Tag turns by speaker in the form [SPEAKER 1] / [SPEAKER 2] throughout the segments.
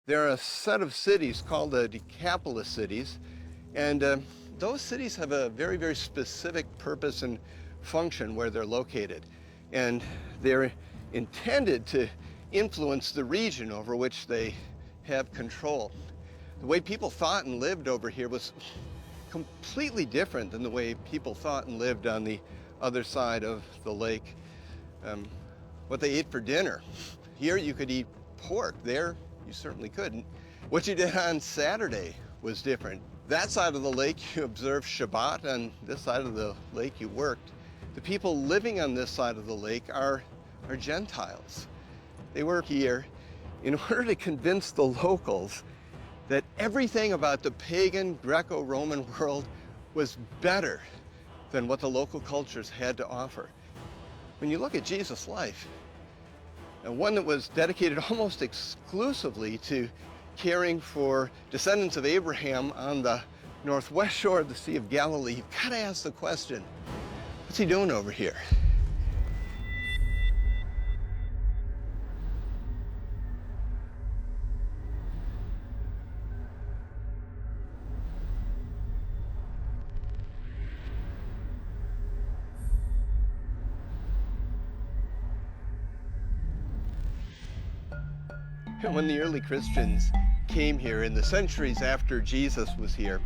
[SPEAKER 1] There are a set of cities called the Decapolis cities, and those cities have a very, very specific purpose and function where they're located. And they're intended to influence the region over which they have control. The way people thought and lived over here was completely different than the way people thought and lived on the other side of the lake. What they ate for dinner. Here you could eat pork. There you certainly couldn't. What you did on Saturday was different. That side of the lake you observed Shabbat, on this side of the lake you worked. The people living on this side of the lake are Gentiles. They were here in order to convince the locals that everything about the pagan Greco-Roman world was better than what the local cultures had to offer. When you look at Jesus' life, and one that was dedicated almost exclusively to caring for descendants of Abraham on the northwest shore of the Sea of Galilee, you've got to ask the question, what's he doing over here? When the early Christians came here in the centuries after Jesus was here,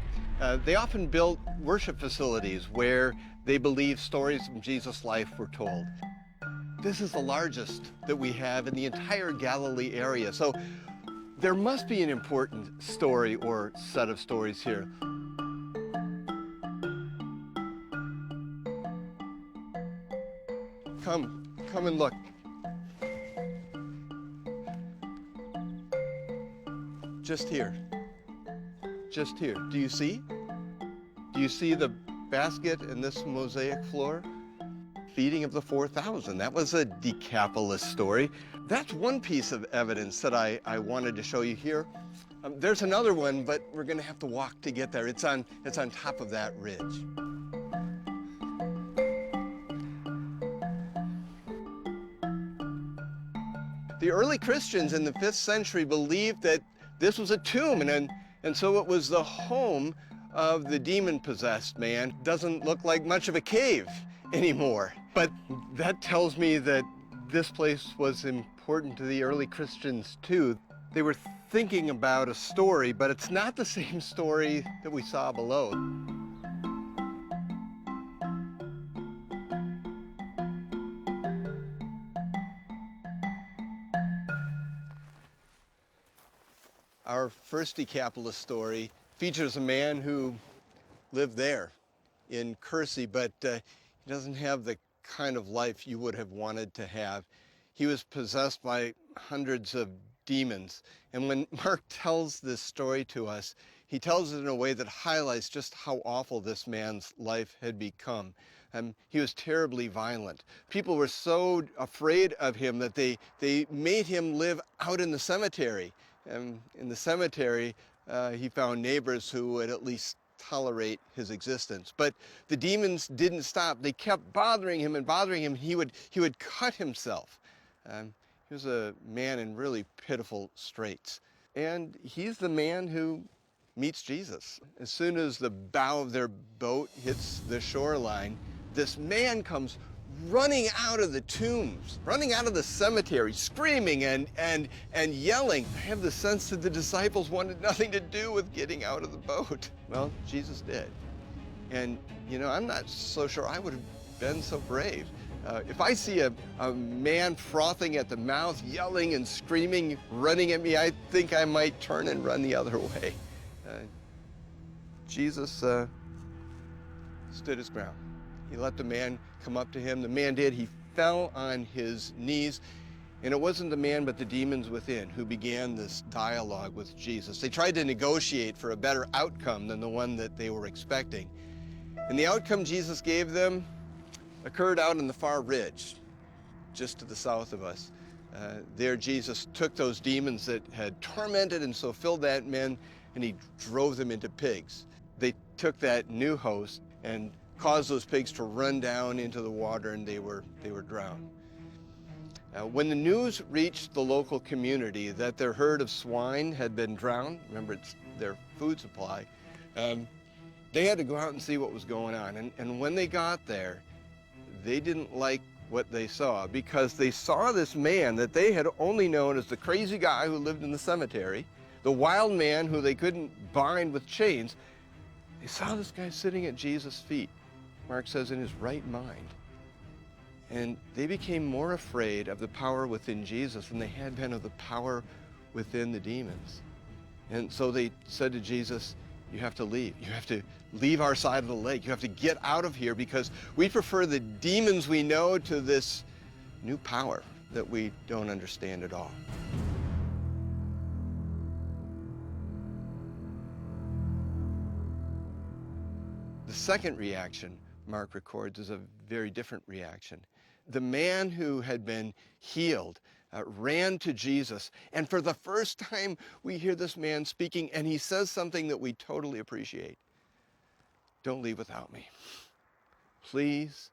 [SPEAKER 1] they often built worship facilities where they believed stories from Jesus' life were told. This is the largest that we have in the entire Galilee area, so there must be an important story or set of stories here. Come and look. Just here. Just here. Do you see? Do you see the basket and this mosaic floor? Feeding of the 4,000. That was a Decapolis story. That's one piece of evidence that I wanted to show you here. There's another one, but we're going to have to walk to get there. It's on top of that ridge. The early Christians in the 5th century believed that this was a tomb, and so it was the home of the demon-possessed man. Doesn't look like much of a cave anymore. But that tells me that this place was important to the early Christians too. They were thinking about a story, but it's not the same story that we saw below. Our first Decapolis story features a man who lived there in Kersey, but he doesn't have the kind of life you would have wanted to have. He was possessed by hundreds of demons. And when Mark tells this story to us, he tells it in a way that highlights just how awful this man's life had become. He was terribly violent. People were so afraid of him that they made him live out in the cemetery. In the cemetery, he found neighbors who would at least tolerate his existence. But the demons didn't stop. They kept bothering him and bothering him. He would cut himself. He was a man in really pitiful straits. And he's the man who meets Jesus. As soon as the bow of their boat hits the shoreline, this man comes running out of the tombs, running out of the cemetery, screaming and yelling. I have the sense that the disciples wanted nothing to do with getting out of the boat. Well, Jesus did. And, you know, I'm not so sure I would have been so brave. If I see a man frothing at the mouth, yelling and screaming, running at me, I think I might turn and run the other way. Jesus stood his ground. He let the man come up to him. The man did. He fell on his knees. And it wasn't the man, but the demons within who began this dialogue with Jesus. They tried to negotiate for a better outcome than the one that they were expecting. And the outcome Jesus gave them occurred out on the far ridge, just to the south of us. There Jesus took those demons that had tormented and so filled that man, and he drove them into pigs. They took that new host and caused those pigs to run down into the water, and they were drowned. When the news reached the local community that their herd of swine had been drowned, remember it's their food supply, they had to go out and see what was going on. And when they got there, they didn't like what they saw, because they saw this man that they had only known as the crazy guy who lived in the cemetery, the wild man who they couldn't bind with chains. They saw this guy sitting at Jesus' feet, Mark says, in his right mind. And they became more afraid of the power within Jesus than they had been of the power within the demons. And so they said to Jesus, you have to leave. You have to leave our side of the lake. You have to get out of here, because we prefer the demons we know to this new power that we don't understand at all. The second reaction Mark records is a very different reaction. The man who had been healed ran to Jesus, and for the first time we hear this man speaking, and he says something that we totally appreciate. Don't leave without me. Please,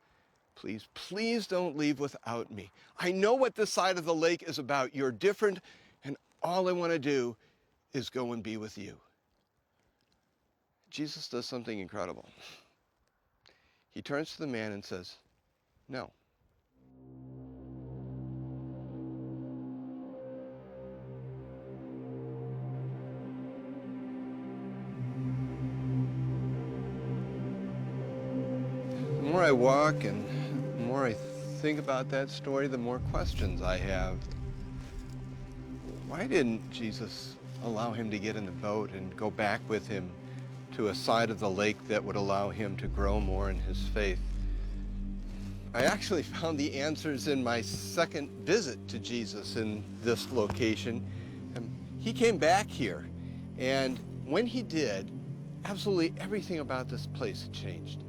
[SPEAKER 1] please, please don't leave without me. I know what this side of the lake is about. You're different, and all I want to do is go and be with you. Jesus does something incredible. He turns to the man and says, no. The more I walk and the more I think about that story, the more questions I have. Why didn't Jesus allow him to get in the boat and go back with him to a side of the lake that would allow him to grow more in his faith? I actually found the answers in my second visit to Jesus in this location. He came back here, and when he did, absolutely everything about this place had changed.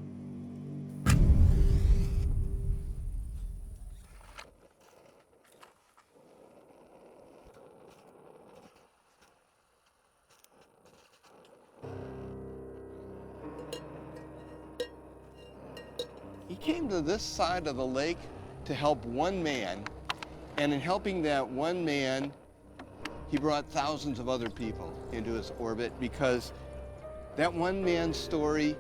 [SPEAKER 1] He came to this side of the lake to help one man, and in helping that one man, he brought thousands of other people into his orbit, because that one man's story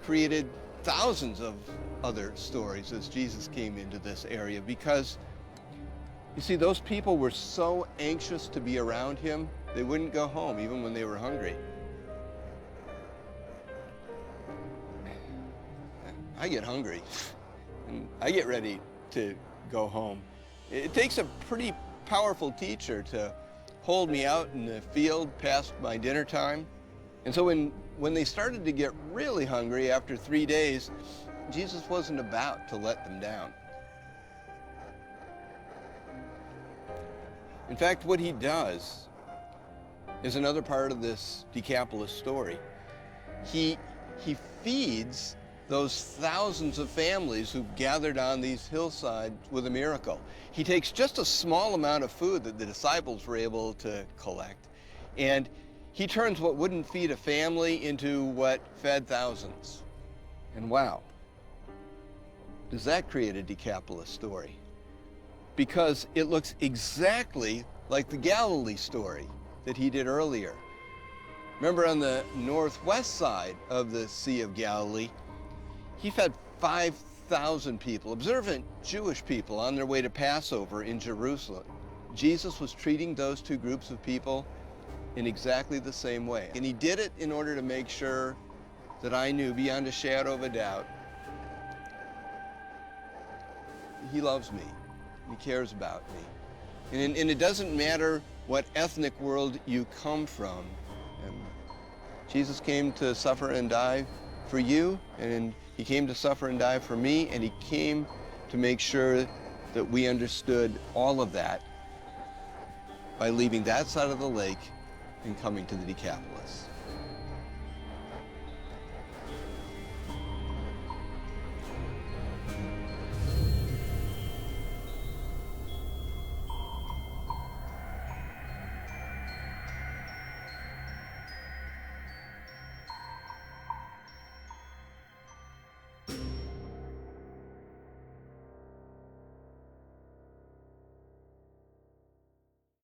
[SPEAKER 1] created thousands of other stories as Jesus came into this area. Because, you see, those people were so anxious to be around him, they wouldn't go home even when they were hungry. I get hungry, and I get ready to go home. It takes a pretty powerful teacher to hold me out in the field past my dinner time. And so when they started to get really hungry after 3 days, Jesus wasn't about to let them down. In fact, what he does is another part of this Decapolis story. He feeds those thousands of families who've gathered on these hillsides with a miracle. He takes just a small amount of food that the disciples were able to collect, and he turns what wouldn't feed a family into what fed thousands. And wow, does that create a Decapolis story? Because it looks exactly like the Galilee story that he did earlier. Remember, on the northwest side of the Sea of Galilee, he fed 5,000 people, observant Jewish people, on their way to Passover in Jerusalem. Jesus was treating those two groups of people in exactly the same way. And he did it in order to make sure that I knew beyond a shadow of a doubt, he loves me, he cares about me. And it doesn't matter what ethnic world you come from. Jesus came to suffer and die for you, and he came to suffer and die for me, and he came to make sure that we understood all of that by leaving that side of the lake and coming to the Decapolis.